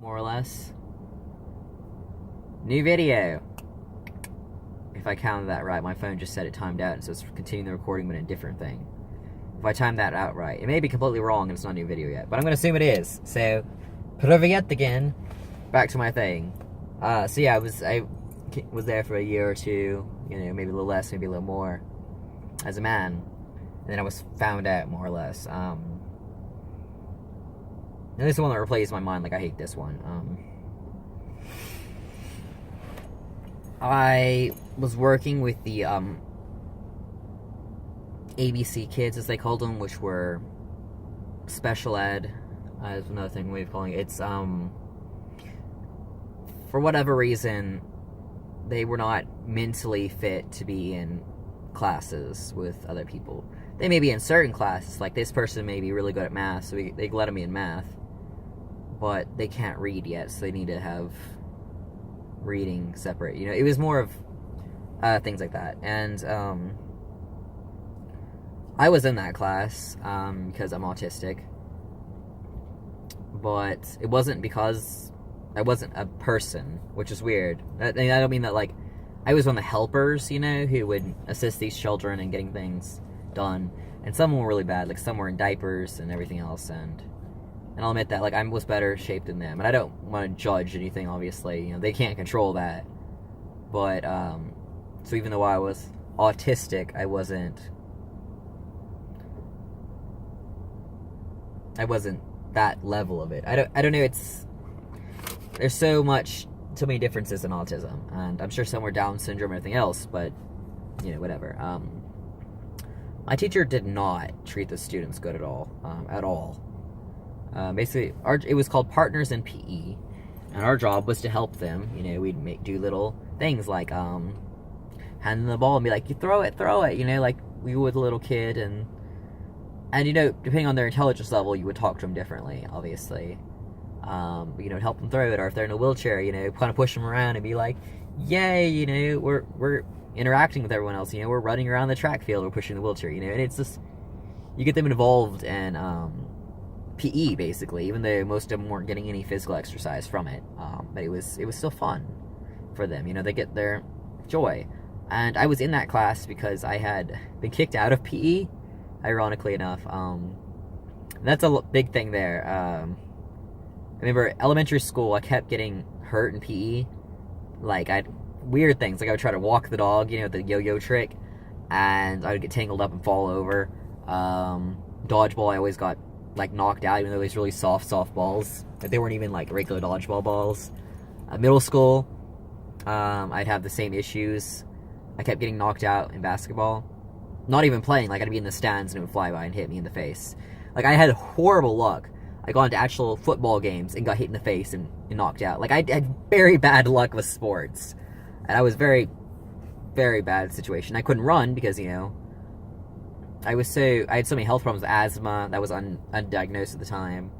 more or less. New video. If I counted that right, my phone just said it timed out, so it's continuing the recording but in a different thing. If I timed that out right, it may be completely wrong and it's not a new video yet, but I'm gonna assume it is. So, proviet again. Back to my thing. So yeah, I was there for a year or two, maybe a little less, maybe a little more, as a man, and then I was found out more or less. And this is the one that replays my mind. Like, I hate this one. I was working with the ABC kids, as they called them, which were special ed. Is another way of calling it. It's for whatever reason, they were not mentally fit to be in classes with other people. They may be in certain classes, like this person may be really good at math, so they let them be in math, but they can't read yet, so they need to have reading separate. It was more of things like that. And I was in that class because I'm autistic, but it wasn't because I wasn't a person, which is weird. I don't mean that, like, I was one of the helpers, who would assist these children in getting things done. And some were really bad, like some were in diapers and everything else, and I'll admit that, like, I was better shaped than them. And I don't want to judge anything, obviously. They can't control that. But, so even though I was autistic, I wasn't that level of it. I don't know, there's so many differences in autism, and I'm sure some were Down syndrome and everything else, but, whatever. My teacher did not treat the students good at all, Basically, it was called Partners in PE, and our job was to help them. We'd do little things like, hand them the ball and be like, you throw it, like we would a little kid, and depending on their intelligence level, you would talk to them differently, obviously. Help them throw it, or if they're in a wheelchair, kind of push them around and be like, yay, we're interacting with everyone else, we're running around the track field, we're pushing the wheelchair, and it's just, you get them involved in, PE, basically, even though most of them weren't getting any physical exercise from it, but it was still fun for them, they get their joy. And I was in that class because I had been kicked out of PE, ironically enough. That's a big thing there. I remember elementary school, I kept getting hurt in PE. Like, weird things. Like, I would try to walk the dog, the yo-yo trick, and I would get tangled up and fall over. Dodgeball, I always got, like, knocked out, even though these really soft balls. Like, they weren't even, like, regular dodgeball balls. Middle school, I'd have the same issues. I kept getting knocked out in basketball. Not even playing, like, I'd be in the stands and it would fly by and hit me in the face. Like, I had horrible luck. I got into actual football games and got hit in the face and knocked out. Like, I had very bad luck with sports. And I was very, very bad situation. I couldn't run because, I had so many health problems, asthma that was undiagnosed at the time.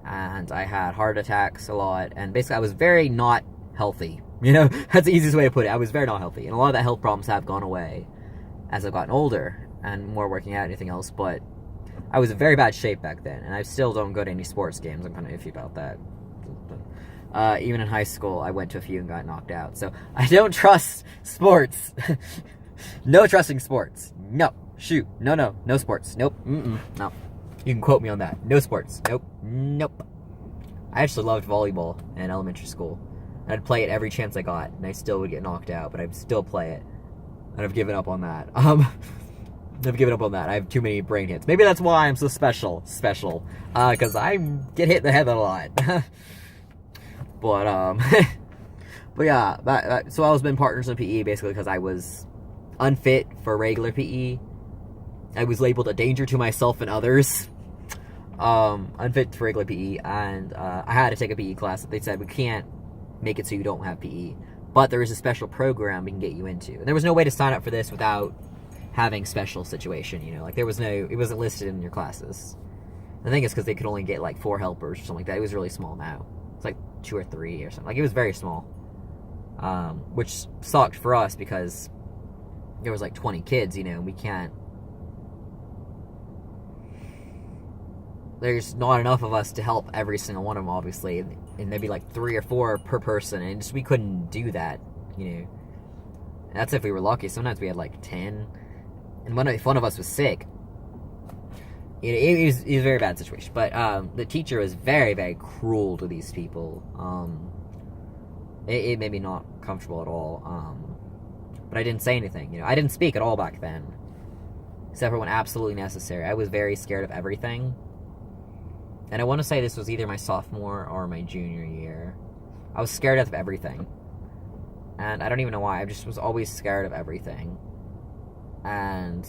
And I had heart attacks a lot. And basically, I was very not healthy. That's the easiest way to put it. I was very not healthy. And a lot of the health problems have gone away as I've gotten older and more working out and anything else. But I was in very bad shape back then, and I still don't go to any sports games. I'm kind of iffy about that. Even in high school, I went to a few and got knocked out. So I don't trust sports. No trusting sports. No. Shoot. No sports. Nope. No. You can quote me on that. No sports. Nope. I actually loved volleyball in elementary school. I'd play it every chance I got, and I still would get knocked out, but I'd still play it. And I've given up on that. I've given up on that. I have too many brain hits. Maybe that's why I'm so special. Because I get hit in the head a lot. But yeah, so I was been Partners in PE basically because I was unfit for regular PE. I was labeled a danger to myself and others. Unfit for regular PE, and I had to take a PE class. They said, we can't make it so you don't have PE. But there is a special program we can get you into. And there was no way to sign up for this without having special situation, like it wasn't listed in your classes. The thing is, because they could only get like 4 helpers or something like that. It was really small now. It's like 2 or 3 or something. Like, it was very small. Which sucked for us because there was like 20 kids, and we can't. There's not enough of us to help every single one of them, obviously. and there'd be like 3 or 4 per person, and just we couldn't do that, you know. That's if we were lucky. Sometimes we had like 10, and if one of us was sick, it was a very bad situation. But the teacher was very, very cruel to these people. It made me not comfortable at all. But I didn't say anything. You know, I didn't speak at all back then, except for when absolutely necessary. I was very scared of everything. And I want to say this was either my sophomore or my junior year. I was scared of everything. And I don't even know why. I just was always scared of everything. And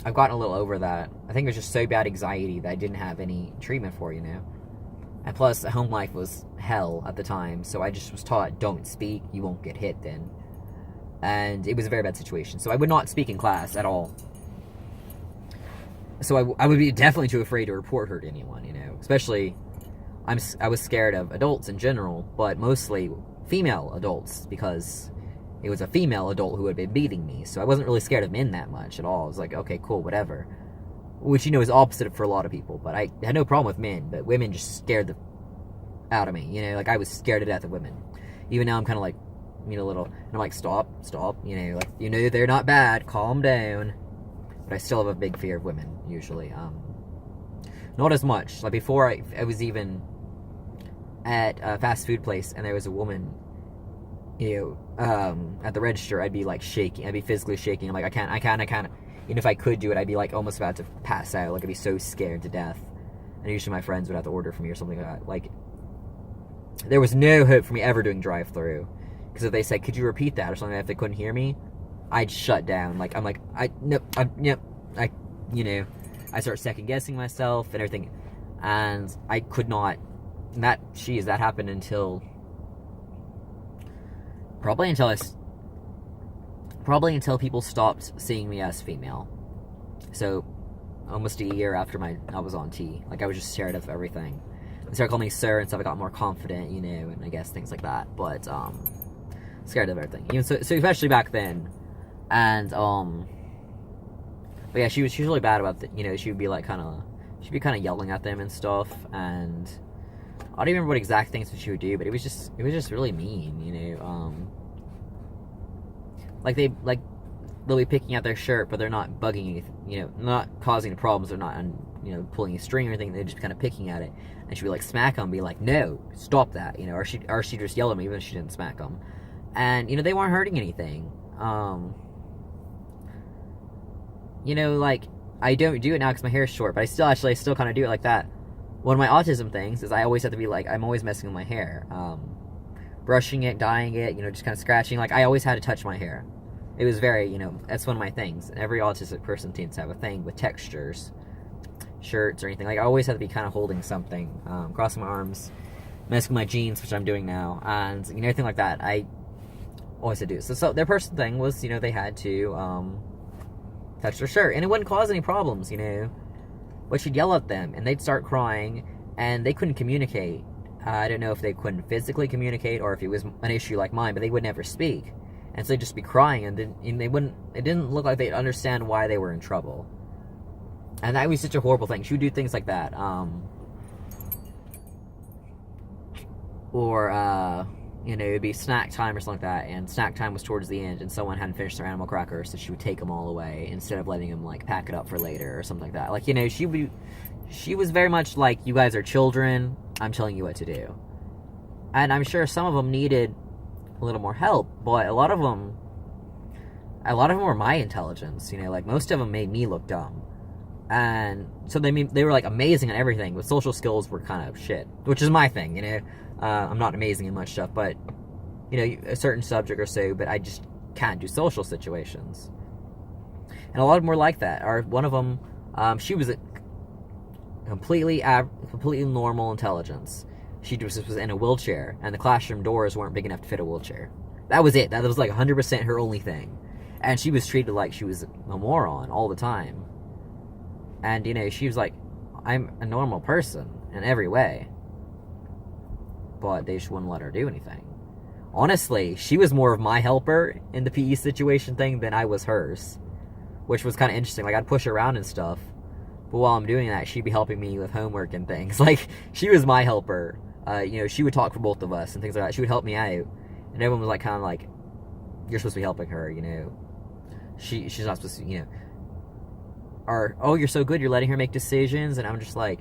I've gotten a little over that. I think it was just so bad anxiety that I didn't have any treatment for, you know. And plus, home life was hell at the time. So I just was taught, don't speak, you won't get hit then. And it was a very bad situation. So I would not speak in class at all. So I would be definitely too afraid to report her to anyone, you know. Especially, I was scared of adults in general, but mostly female adults, because it was a female adult who had been beating me. So I wasn't really scared of men that much at all. I was like, okay, cool, whatever. Which, you know, is opposite for a lot of people. But I had no problem with men, but women just scared the out of me, you know. Like, I was scared to death of women. Even now I'm kind of like, you know, little, and I'm like, stop, you know, like, you know, they're not bad, calm down. But I still have a big fear of women, usually. Not as much. Like, before I was even at a fast food place, and there was a woman, you know, at the register, I'd be, like, shaking. I'd be physically shaking. I'm like, I can't. Even if I could do it, I'd be, like, almost about to pass out. Like, I'd be so scared to death. And usually my friends would have to order for me or something like that. Like, there was no hope for me ever doing drive-through. Because if they said, could you repeat that or something, if they couldn't hear me, I'd shut down. Like, I'm like, you know, I start second-guessing myself and everything. And I could not, that happened until, probably until people stopped seeing me as female. So, almost a year after I was on T. Like, I was just scared of everything. They started calling me sir and stuff. I got more confident, you know, and I guess things like that. But, scared of everything. Even so especially back then. And, but yeah, she was really bad about you know, she'd be kind of yelling at them and stuff, and I don't even remember what exact things that she would do, but it was just really mean, you know. Like, they'll be picking at their shirt, but they're not bugging you, you know, not causing the problems, they're not, you know, pulling a string or anything, they're just kind of picking at it, and she'd be like, smack them, be like, no, stop that, you know, or she'd just yell at me even if she didn't smack them, and, you know, they weren't hurting anything. You know, like, I don't do it now because my hair is short, but I still kind of do it like that. One of my autism things is I always have to be like, I'm always messing with my hair. Brushing it, dyeing it, you know, just kind of scratching. Like, I always had to touch my hair. It was very, you know, that's one of my things. And every autistic person seems to have a thing with textures, shirts or anything. Like, I always have to be kind of holding something, crossing my arms, messing with my jeans, which I'm doing now, and, you know, anything like that. I always had to do. So their personal thing was, you know, they had to, touch their shirt, and it wouldn't cause any problems, you know. But she'd yell at them, and they'd start crying, and they couldn't communicate. I don't know if they couldn't physically communicate, or if it was an issue like mine, but they would never speak, and so they'd just be crying, and they wouldn't. It didn't look like they'd understand why they were in trouble, and that was such a horrible thing. She would do things like that, or you know, it'd be snack time or something like that, and snack time was towards the end, and someone hadn't finished their animal crackers, so she would take them all away, instead of letting them, like, pack it up for later, or something like that. Like, you know, she was very much like, you guys are children, I'm telling you what to do. And I'm sure some of them needed a little more help, but a lot of them were my intelligence, you know, like, most of them made me look dumb. And so they were, like, amazing at everything, but social skills were kind of shit, which is my thing, you know. I'm not amazing in much stuff, but, you know, a certain subject or so, but I just can't do social situations. And a lot of them were like that. Or one of them, she was a completely normal intelligence. She just was in a wheelchair, and the classroom doors weren't big enough to fit a wheelchair. That was it. That was like 100% her only thing. And she was treated like she was a moron all the time. And, you know, she was like, I'm a normal person in every way. But they just wouldn't let her do anything. Honestly, she was more of my helper in the PE situation thing than I was hers. Which was kind of interesting. Like, I'd push her around and stuff. But while I'm doing that, she'd be helping me with homework and things. Like, she was my helper. she would talk for both of us and things like that. She would help me out, and everyone was like, kind of like, you're supposed to be helping her, she's not supposed to, or, oh, you're so good, you're letting her make decisions, and I'm just like,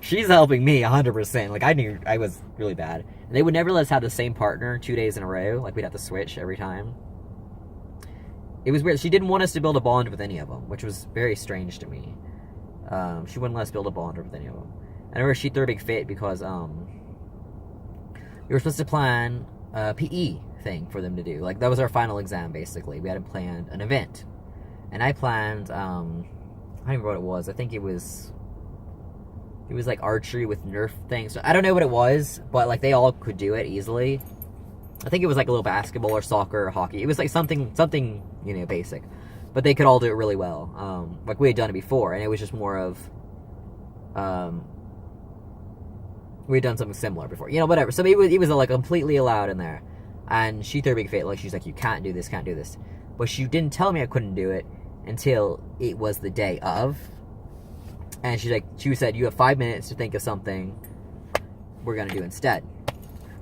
she's helping me 100%. Like, I knew I was really bad. And they would never let us have the same partner 2 days in a row. Like, we'd have to switch every time. It was weird. She didn't want us to build a bond with any of them, which was very strange to me. She wouldn't let us build a bond with any of them. I remember she threw a big fit because, we were supposed to plan a PE thing for them to do. Like, that was our final exam, basically. We had planned an event. And I planned, I don't remember what it was. I think it was like archery with Nerf things. So I don't know what it was, but like they all could do it easily. I think it was like a little basketball or soccer or hockey. It was like something, basic. But they could all do it really well. Like we had done it before, and it was just more of, we had done something similar before. Whatever. So it was like completely allowed in there. And she threw a big fit. Like she's like, you can't do this, can't do this. But she didn't tell me I couldn't do it until it was the day of. And she said, you have 5 minutes to think of something we're going to do instead.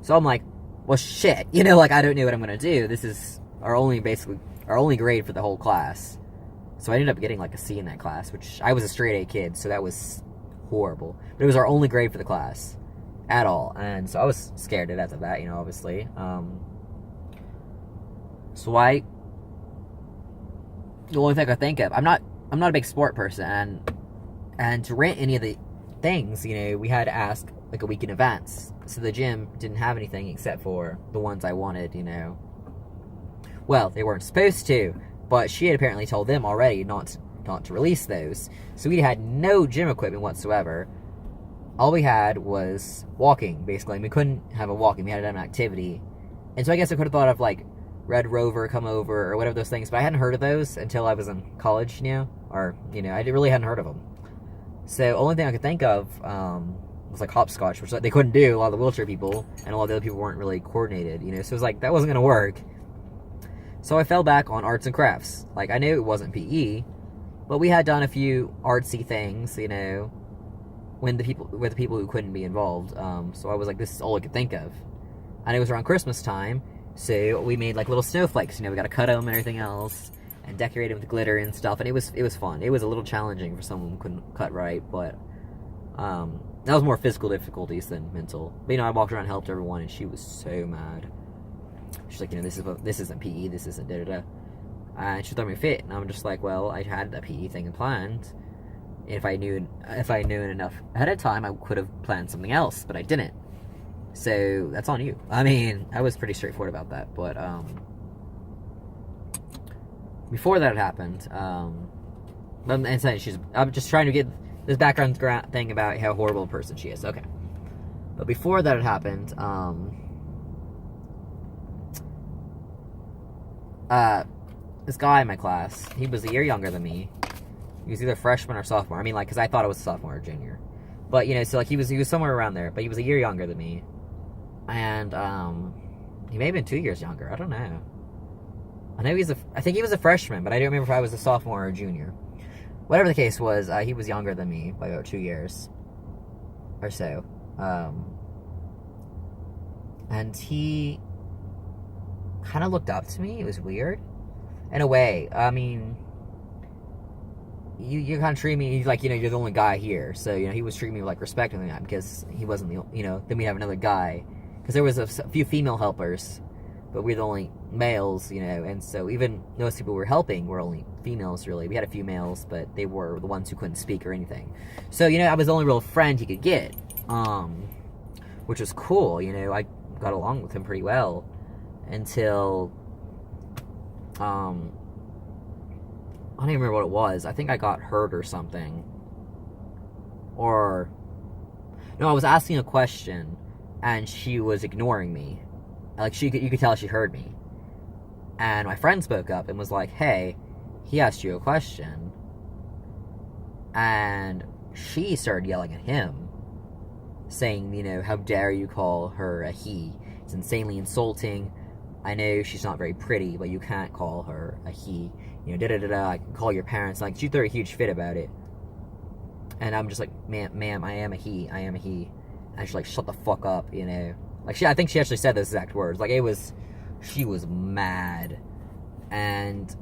So I'm like, well, shit. Like, I don't know what I'm going to do. This is our only grade for the whole class. So I ended up getting, like, a C in that class, which I was a straight A kid, so that was horrible. But it was our only grade for the class at all. And so I was scared to death of that, obviously. So the only thing I could think of, I'm not a big sport person, and to rent any of the things, we had to ask like a week in advance. So the gym didn't have anything except for the ones I wanted, Well, they weren't supposed to, but she had apparently told them already not to release those. So we had no gym equipment whatsoever. All we had was walking, basically. And we couldn't have a walking. We had to have an activity. And so I guess I could have thought of like Red Rover, Come Over, or whatever those things. But I hadn't heard of those until I was in college, Or, I really hadn't heard of them. So, only thing I could think of was like hopscotch, which they couldn't do, a lot of the wheelchair people, and a lot of the other people weren't really coordinated, So it was like, that wasn't going to work. So I fell back on arts and crafts. Like, I knew it wasn't PE, but we had done a few artsy things, with the people who couldn't be involved. So I was like, this is all I could think of. And it was around Christmas time, so we made like little snowflakes, we got to cut them and everything else. And decorate it with glitter and stuff, and it was fun. It was a little challenging for someone who couldn't cut right, but that was more physical difficulties than mental. But I walked around and helped everyone, and she was so mad. She's like, this isn't PE, this isn't da-da-da. And she threw me a fit, and I'm just like, well, I had a PE thing planned. If I knew enough ahead of time, I could have planned something else, but I didn't. So that's on you. I mean, I was pretty straightforward about that, but before that happened, I'm just trying to get this background thing about how horrible a person she is. Okay. But before that had happened, this guy in my class, he was a year younger than me. He was either freshman or sophomore. I mean, like, because I thought it was a sophomore or junior. But, so, like, he was somewhere around there. But he was a year younger than me. And, he may have been 2 years younger. I don't know. I think he was a freshman, but I don't remember if I was a sophomore or a junior. Whatever the case was, he was younger than me by about 2 years or so. And he kind of looked up to me. It was weird. In a way. I mean, you kind of treat me like, you're the only guy here. So, he was treating me with, like, respect and that because he wasn't the, then we have another guy. Because there was a few female helpers. But we're the only males, and so even those people who were helping were only females, really. We had a few males, but they were the ones who couldn't speak or anything. So, I was the only real friend he could get, which was cool, I got along with him pretty well until, I don't even remember what it was. I think I got hurt or something. Or, no, I was asking a question, and she was ignoring me. Like, you could tell she heard me. And my friend spoke up and was like, hey, he asked you a question. And she started yelling at him, saying, how dare you call her a he? It's insanely insulting. I know she's not very pretty, but you can't call her a he. Da-da-da-da, I can call your parents. Like, she threw a huge fit about it. And I'm just like, ma'am, I am a he. And she's like, shut the fuck up, you know? Like, I think she actually said those exact words. Like, she was mad. And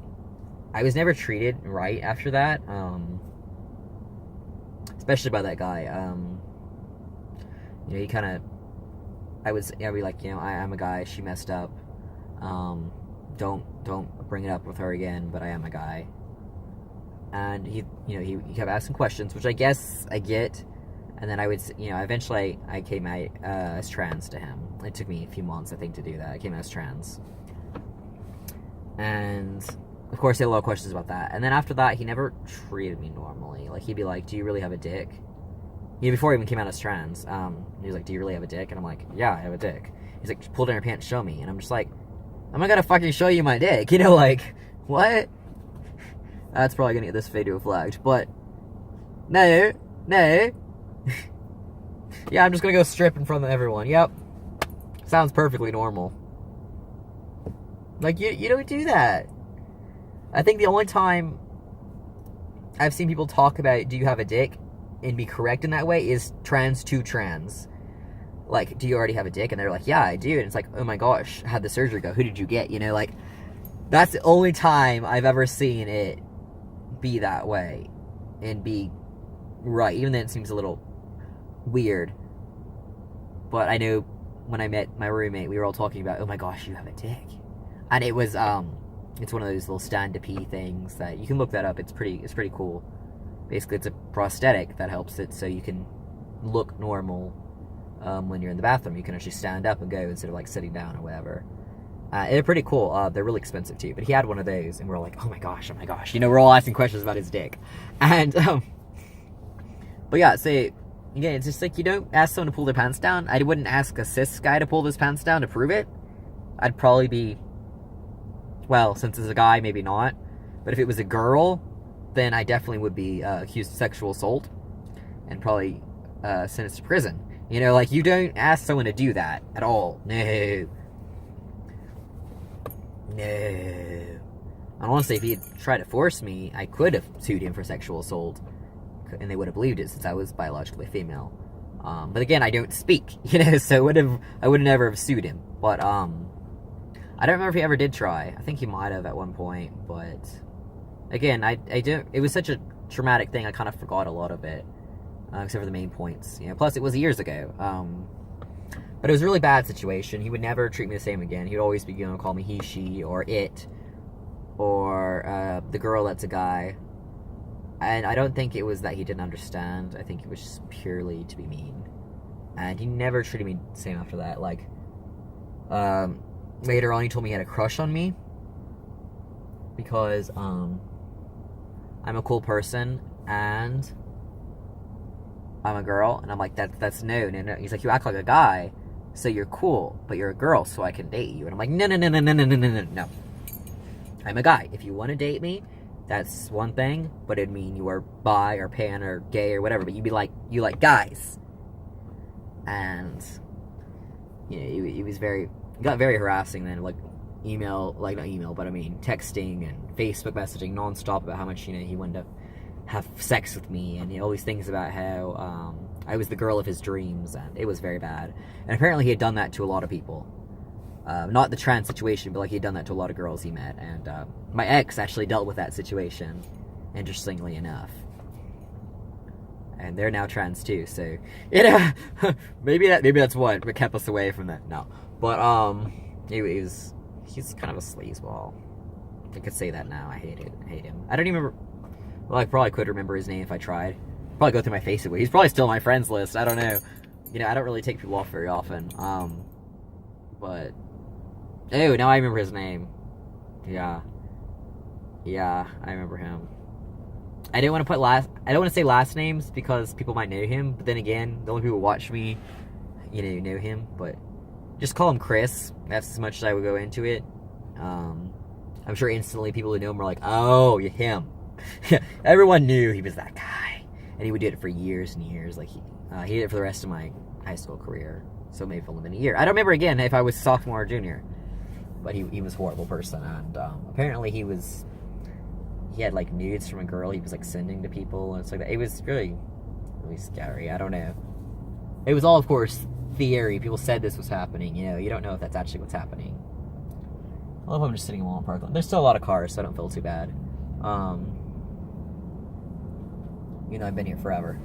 I was never treated right after that. Especially by that guy. You know, he kind of, I'd be like, you know, I'm a guy, she messed up. Don't bring it up with her again, but I am a guy. And he kept asking questions, which I guess I get. And then I would, you know, eventually I came out as trans to him. It took me a few months, I think, to do that. I came out as trans. And, of course, he had a lot of questions about that. And then after that, he never treated me normally. Like, he'd be like, do you really have a dick? You know, before he even came out as trans, he was like, do you really have a dick? And I'm like, yeah, I have a dick. He's like, pull down your pants, show me. And I'm just like, I'm not gonna fucking show you my dick. You know, like, what? That's probably gonna get this video flagged, but no. Yeah, I'm just gonna go strip in front of everyone. Yep. Sounds perfectly normal. Like, you don't do that. I think the only time I've seen people talk about, do you have a dick, and be correct in that way, is trans to trans. Like, do you already have a dick? And they're like, yeah, I do. And it's like, oh my gosh, how'd the surgery go? Who did you get? You know, like, that's the only time I've ever seen it be that way. And be right. Even then it seems a little weird. But I know when I met my roommate, we were all talking about, oh my gosh, you have a dick. And it was, it's one of those little stand-up-y things that, you can look that up, it's pretty cool. Basically, it's a prosthetic that helps it so you can look normal when you're in the bathroom. You can actually stand up and go instead of, like, sitting down or whatever. They're pretty cool. They're really expensive, too. But he had one of those, and we're all like, oh my gosh. You know, we're all asking questions about his dick. And, but yeah, so, again, it's just like, you don't ask someone to pull their pants down. I wouldn't ask a cis guy to pull his pants down to prove it. I'd probably be, well, since it's a guy, maybe not. But if it was a girl, then I definitely would be accused of sexual assault and probably sentenced to prison. You know, like, you don't ask someone to do that at all. No. And honestly, if he had tried to force me, I could have sued him for sexual assault, and they would have believed it since I was biologically female. But again, I don't speak, you know, so I would never have sued him. But I don't remember if he ever did try. I think he might have at one point, but again, I don't. It was such a traumatic thing. I kind of forgot a lot of it, except for the main points. You know, plus it was years ago. But it was a really bad situation. He would never treat me the same again. He would always be, you know, call me he, she, or it, or the girl that's a guy. And I don't think it was that he didn't understand. I think it was just purely to be mean. And he never treated me the same after that. Like, later on, he told me he had a crush on me because I'm a cool person and I'm a girl. And I'm like, that's no. He's like, you act like a guy, so you're cool, but you're a girl, so I can date you. And I'm like, no. I'm a guy. If you want to date me, that's one thing, but it'd mean you are bi or pan or gay or whatever, but you'd be like, you like guys. And, you know, he got very harassing then, like, not email, but I mean, texting and Facebook messaging nonstop about how much, you know, he wanted to have sex with me, and, you know, all these things about how, I was the girl of his dreams, and it was very bad. And apparently he had done that to a lot of people. Not the trans situation, but like he had done that to a lot of girls he met. And my ex actually dealt with that situation, interestingly enough. And they're now trans too, so maybe that's what kept us away from that. No, but he's kind of a sleazeball. I could say that now. I hate him. I don't even remember. Well, I probably could remember his name if I tried. Probably go through my Facebook. He's probably still on my friends list. I don't know. You know, I don't really take people off very often. But oh, now I remember his name. Yeah, I remember him. I don't want to say last names because people might know him. But then again, the only people who watch me, you know him. But just call him Chris. That's as much as I would go into it. I'm sure instantly people who know him are like, oh, you're him. Everyone knew he was that guy, and he would do it for years and years. Like he did it for the rest of my high school career. So maybe only been a year. I don't remember again if I was sophomore or junior. But he was a horrible person, and apparently he had like nudes from a girl he was like sending to people and stuff like that. It was really, really scary. I don't know. It was all, of course, theory. People said this was happening. You know, you don't know if that's actually what's happening. I love I'm just sitting in Walmart parking lot. There's still a lot of cars, so I don't feel too bad. You know, I've been here forever.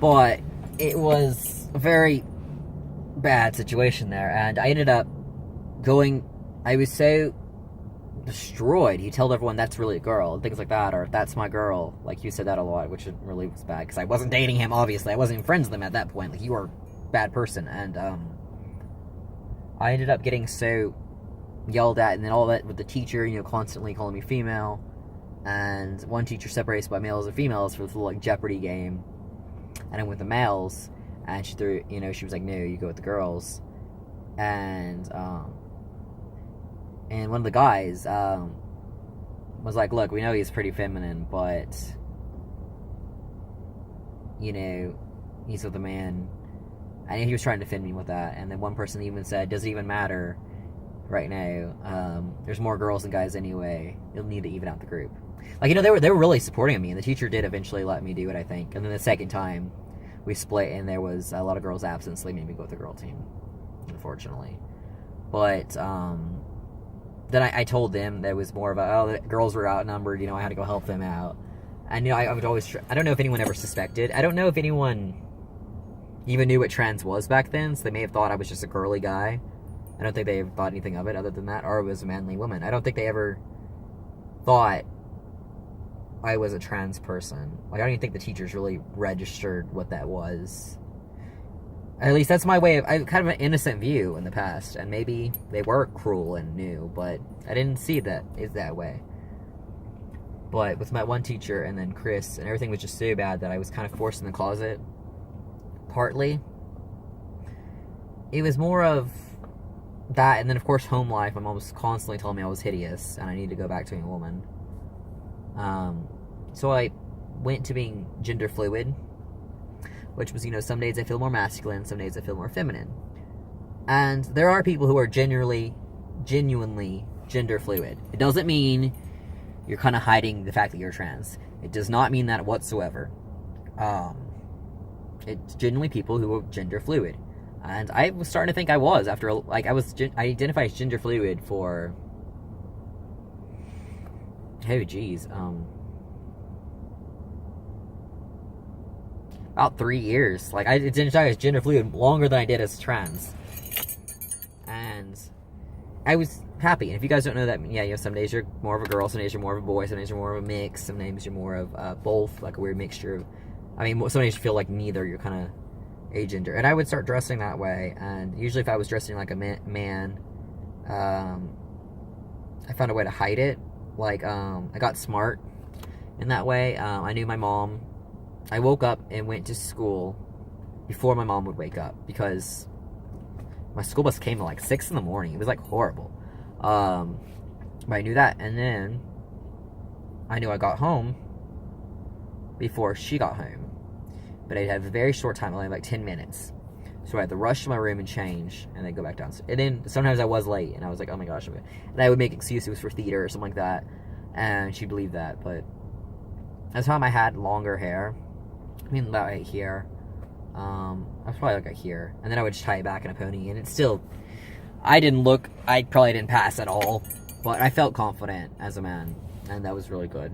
But it was a very bad situation there, and I ended up going. I was so destroyed. He told everyone that's really a girl, and things like that, or that's my girl. Like, you said that a lot, which really was bad, because I wasn't dating him, obviously. I wasn't even friends with him at that point. Like, you are a bad person. And I ended up getting so yelled at, and then all that with the teacher, you know, constantly calling me female. And one teacher separates by males and females for this little, like, Jeopardy game. And I'm with the males, and she threw, you know, she was like, no, you go with the girls. And one of the guys was like, look, we know he's pretty feminine, but, you know, he's with a man. And he was trying to defend me with that. And then one person even said, does it even matter right now? There's more girls than guys anyway. You'll need to even out the group. Like, you know, they were really supporting me, and the teacher did eventually let me do it, I think. And then the second time, we split, and there was a lot of girls absent, so they made me go with the girl team, unfortunately. But then I told them that it was more of the girls were outnumbered, you know, I had to go help them out. And, you know, I would always I don't know if anyone ever suspected. I don't know if anyone even knew what trans was back then, so they may have thought I was just a girly guy. I don't think they ever thought anything of it other than that, or it was a manly woman. I don't think they ever thought I was a trans person. Like, I don't even think the teachers really registered what that was. At least that's my way of, I kind of an innocent view in the past, and maybe they were cruel and knew, but I didn't see that is that way. But with my one teacher and then Chris, and everything was just so bad that I was kind of forced in the closet. Partly, it was more of that, and then of course home life. My mom was constantly telling me I was hideous and I need to go back to being a woman. So I went to being gender fluid, which was, you know, some days I feel more masculine, some days I feel more feminine. And there are people who are genuinely gender fluid. It doesn't mean you're kind of hiding the fact that you're trans. It does not mean that whatsoever. It's genuinely people who are gender fluid. And I was starting to think I was after, like, I identified as gender fluid for, oh geez, about 3 years. Like, I identified as gender fluid longer than I did as trans. And I was happy. And if you guys don't know that, yeah, you know, some days you're more of a girl, some days you're more of a boy, some days you're more of a mix, some days you're more of both, like a weird mixture of, I mean, some days you feel like neither, you're kind of agender. And I would start dressing that way, and usually if I was dressing like a man, I found a way to hide it. Like, I got smart in that way. I knew my mom. I woke up and went to school before my mom would wake up, because my school bus came at like 6 in the morning. It was like horrible. But I knew that, and then I knew I got home before she got home. But I'd have a very short time, only like 10 minutes. So I had to rush to my room and change, and then go back downstairs. And then sometimes I was late, and I was like, oh my gosh. And I would make excuses for theater or something like that, and she believed that. But at the time I had longer hair. I mean, about right here. I was probably like here. And then I would just tie it back in a pony, and it's still, I probably didn't pass at all. But I felt confident as a man, and that was really good.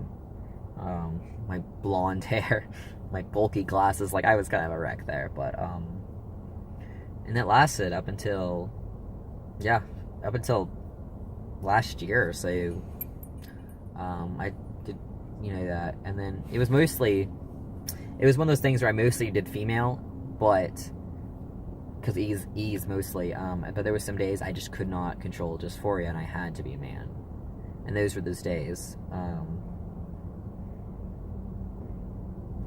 My blonde hair, my bulky glasses, like, I was kind of a wreck there, but, and that lasted up until last year or so. I did, you know, that, and then it was one of those things where I mostly did female, but, because ease mostly, but there was some days I just could not control dysphoria, and I had to be a man, and those were those days.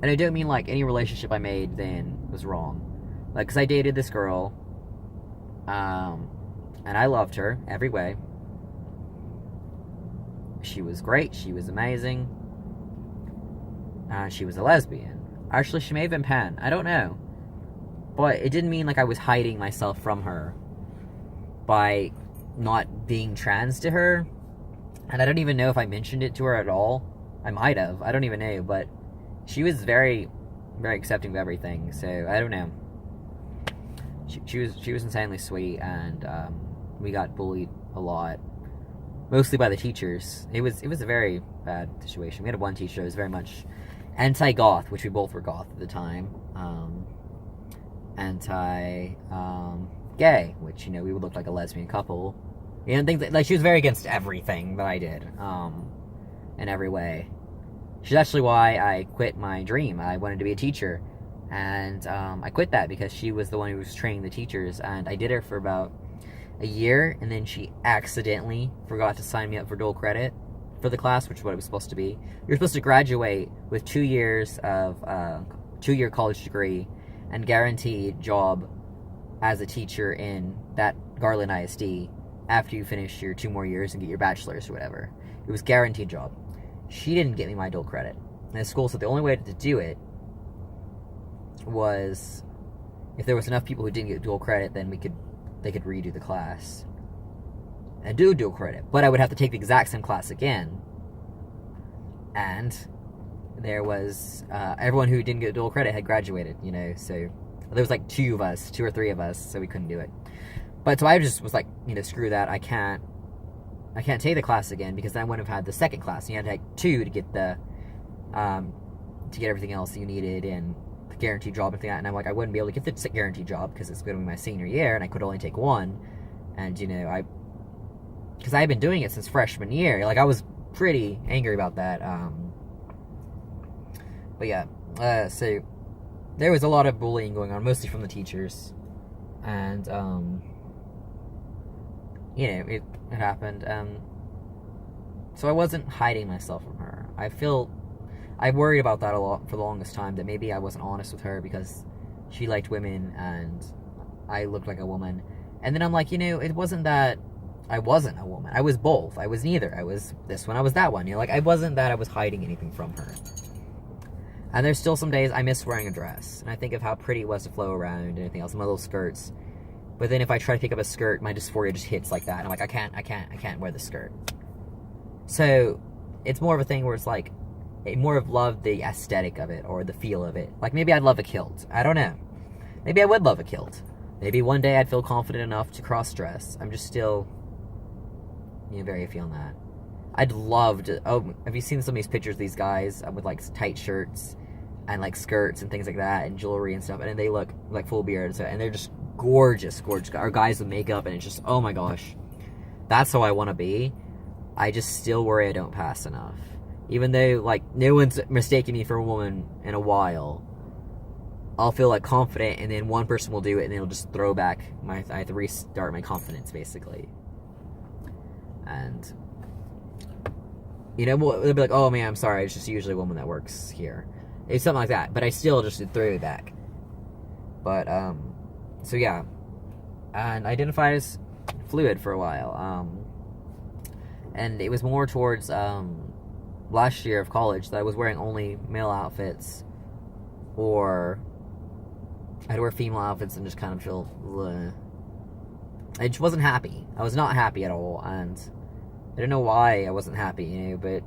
And I don't mean, like, any relationship I made then was wrong. Like, because I dated this girl, and I loved her every way. She was great. She was amazing. She was a lesbian. Actually, she may have been pan. I don't know. But it didn't mean, like, I was hiding myself from her by not being trans to her. And I don't even know if I mentioned it to her at all. I might have. I don't even know, but she was very very accepting of everything. So I don't know. She was insanely sweet, and we got bullied a lot, mostly by the teachers. It was a very bad situation. We had one teacher that was very much anti-goth, which we both were goth at the time. Anti-gay, which, you know, we would look like a lesbian couple. You know, things like she was very against everything that I did, in every way. She's actually why I quit my dream. I wanted to be a teacher, and I quit that because she was the one who was training the teachers, and I did her for about a year, and then she accidentally forgot to sign me up for dual credit for the class, which is what it was supposed to be. You're supposed to graduate with 2 years of 2-year college degree and guaranteed job as a teacher in that Garland ISD after you finish your 2 more years and get your bachelor's or whatever. It was guaranteed job. She didn't get me my dual credit, and the school said the only way to do it was if there was enough people who didn't get dual credit, then they could redo the class and do dual credit. But I would have to take the exact same class again, and there was everyone who didn't get dual credit had graduated, you know. So there was like 2 or 3 of us, so we couldn't do it. But so I just was like, you know, screw that. I can't take the class again, because then I wouldn't have had the second class. You had to take 2 to get the to get everything else you needed and the guaranteed job and thing like that. And I'm like, I wouldn't be able to get the guaranteed job because it's going to be my senior year, and I could only take 1. And, you know, because I had been doing it since freshman year. Like, I was pretty angry about that. But yeah, so there was a lot of bullying going on, mostly from the teachers, and you know, it happened. So I wasn't hiding myself from her. I worried about that a lot for the longest time, that maybe I wasn't honest with her because she liked women and I looked like a woman. And then I'm like, you know, it wasn't that I wasn't a woman. I was both. I was neither. I was this one, I was that one. You know, like, I wasn't that I was hiding anything from her. And there's still some days I miss wearing a dress, and I think of how pretty it was to flow around and anything else, my little skirts. But then if I try to pick up a skirt, my dysphoria just hits like that, and I'm like, I can't wear the skirt. So it's more of a thing where it's like, more of love the aesthetic of it, or the feel of it. Like, maybe I'd love a kilt. I don't know. Maybe I would love a kilt. Maybe one day I'd feel confident enough to cross-dress. I'm just still, you know, very iffy on that. I'd love to, have you seen some of these pictures of these guys with, like, tight shirts and, like, skirts and things like that, and jewelry and stuff, and they look like full beard, and they're just gorgeous, or guys with makeup, and it's just, oh my gosh, that's how I want to be. I just still worry I don't pass enough. Even though, like, no one's mistaken me for a woman in a while, I'll feel, like, confident, and then one person will do it, and it'll just throw back I have to restart my confidence, basically. And, you know, they'll be like, oh man, I'm sorry, it's just usually a woman that works here. It's something like that, but I still just throw it back. But, so yeah. And I identified as fluid for a while. And it was more towards, last year of college that I was wearing only male outfits, or I'd wear female outfits and just kind of feel, I just wasn't happy. I was not happy at all, and I don't know why I wasn't happy, you know, but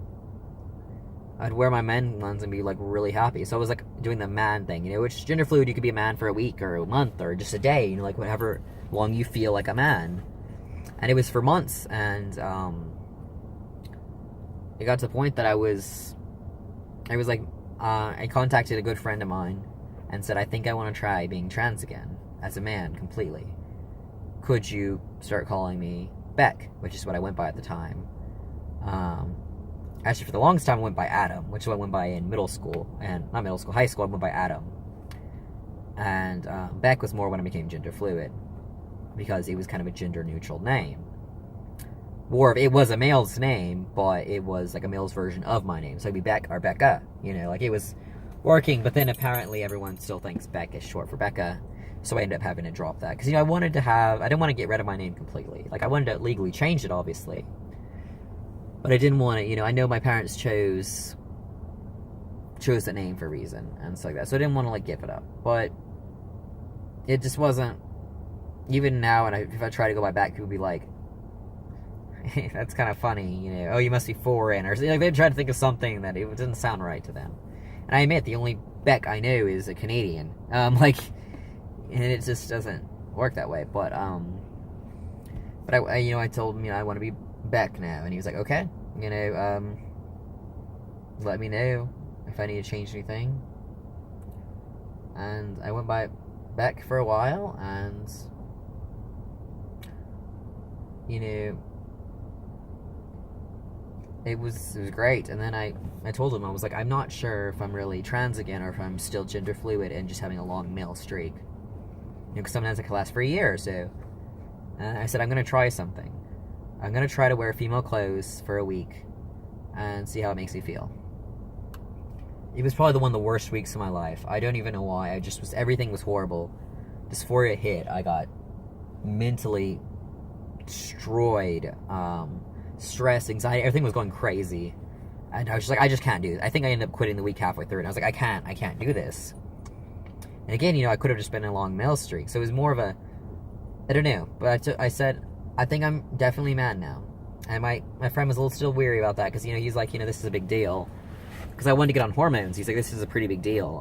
I'd wear my men ones and be, like, really happy. So I was, like, doing the man thing, you know, which is gender fluid. You could be a man for a week or a month or just a day, you know, like, whatever long you feel like a man. And it was for months, and it got to the point that I was like, I contacted a good friend of mine and said, I think I want to try being trans again, as a man, completely. Could you start calling me Beck, which is what I went by at the time. Actually, for the longest time, I went by Adam, which is what I went by in middle school, and not middle school, high school, I went by Adam. And Beck was more when I became gender fluid, because it was kind of a gender-neutral name. Or it was a male's name, but it was like a male's version of my name. So it'd be Beck or Becca, you know, like, it was working, but then apparently everyone still thinks Beck is short for Becca, so I ended up having to drop that. Because, you know, I didn't want to get rid of my name completely. Like, I wanted to legally change it, obviously. But I didn't want to, you know, I know my parents chose that name for a reason, and stuff like that. So I didn't want to, like, give it up. But it just wasn't, even now, and if I try to go by Beck, people would be like, that's kind of funny, you know, oh, you must be foreign, or like, they'd try to think of something that it didn't sound right to them. And I admit, the only Beck I know is a Canadian. Like, and it just doesn't work that way. But I told him, I want to be Beck now, and he was like, okay, let me know if I need to change anything. And I went by Beck for a while, and it was great. And then I told him, I was like, I'm not sure if I'm really trans again or if I'm still gender fluid and just having a long male streak. Because sometimes it can last for a year or so. And I said, I'm going to try something. I'm going to try to wear female clothes for a week and see how it makes me feel. It was probably one of the worst weeks of my life. I don't even know why. Everything was horrible. Dysphoria hit. I got mentally destroyed. Stress, anxiety, everything was going crazy. And I was just like, I just can't do it. I think I ended up quitting the week halfway through. And I was like, I can't do this. And again, I could have just been a long male streak. So it was more of a, I don't know. But I said, I think I'm definitely mad now. And my friend was a little still weary about that. Because, he's like, this is a big deal. Because I wanted to get on hormones. He's like, this is a pretty big deal.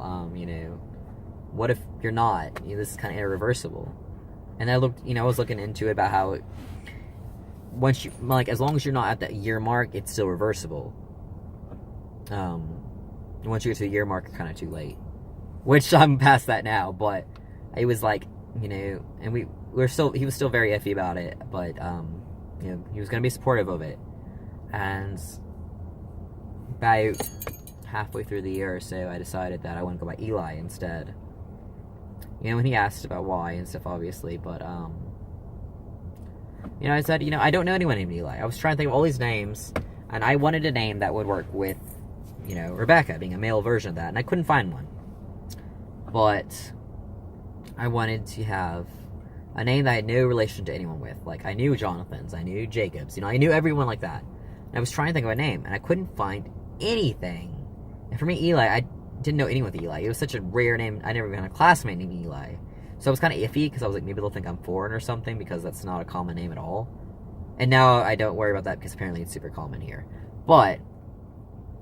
What if you're not? This is kind of irreversible. And I was looking into it about how once you, as long as you're not at that year mark, it's still reversible. Once you get to the year mark, it's kind of too late. Which I'm past that now, but it was like, and he was still very iffy about it, but, he was going to be supportive of it. And by halfway through the year or so, I decided that I want to go by Eli instead. When he asked about why and stuff, obviously, but, I said, I don't know anyone named Eli. I was trying to think of all these names, and I wanted a name that would work with, Rebecca, being a male version of that, and I couldn't find one. But I wanted to have a name that I had no relation to anyone with. Like, I knew Jonathan's, I knew Jacob's, I knew everyone like that. And I was trying to think of a name, and I couldn't find anything. And for me, Eli, I didn't know anyone with Eli. It was such a rare name. I never even had a classmate named Eli. So I was kind of iffy, because I was like, maybe they'll think I'm foreign or something, because that's not a common name at all. And now I don't worry about that, because apparently it's super common here. But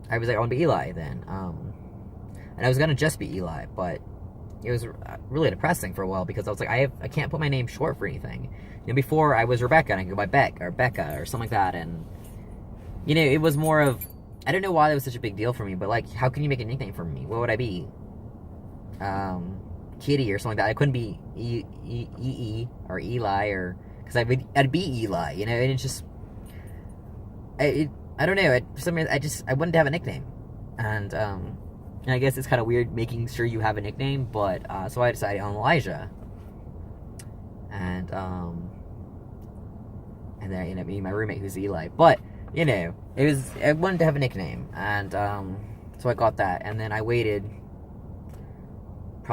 I was like, I want to be Eli then. And I was going to just be Eli, but it was really depressing for a while, because I was like, I can't put my name short for anything. Before I was Rebecca, and I could go by Beck, or Becca, or something like that, and, it was more of, I don't know why that was such a big deal for me, but, like, how can you make a nickname for me? What would I be? Kitty or something like that. I couldn't be E or Eli, or because I'd be Eli, and it's just I don't know. For some reason, I wanted to have a nickname, and I guess it's kind of weird making sure you have a nickname, but so I decided on Elijah, and then me and my roommate who's Eli, but I wanted to have a nickname, and so I got that, and then I waited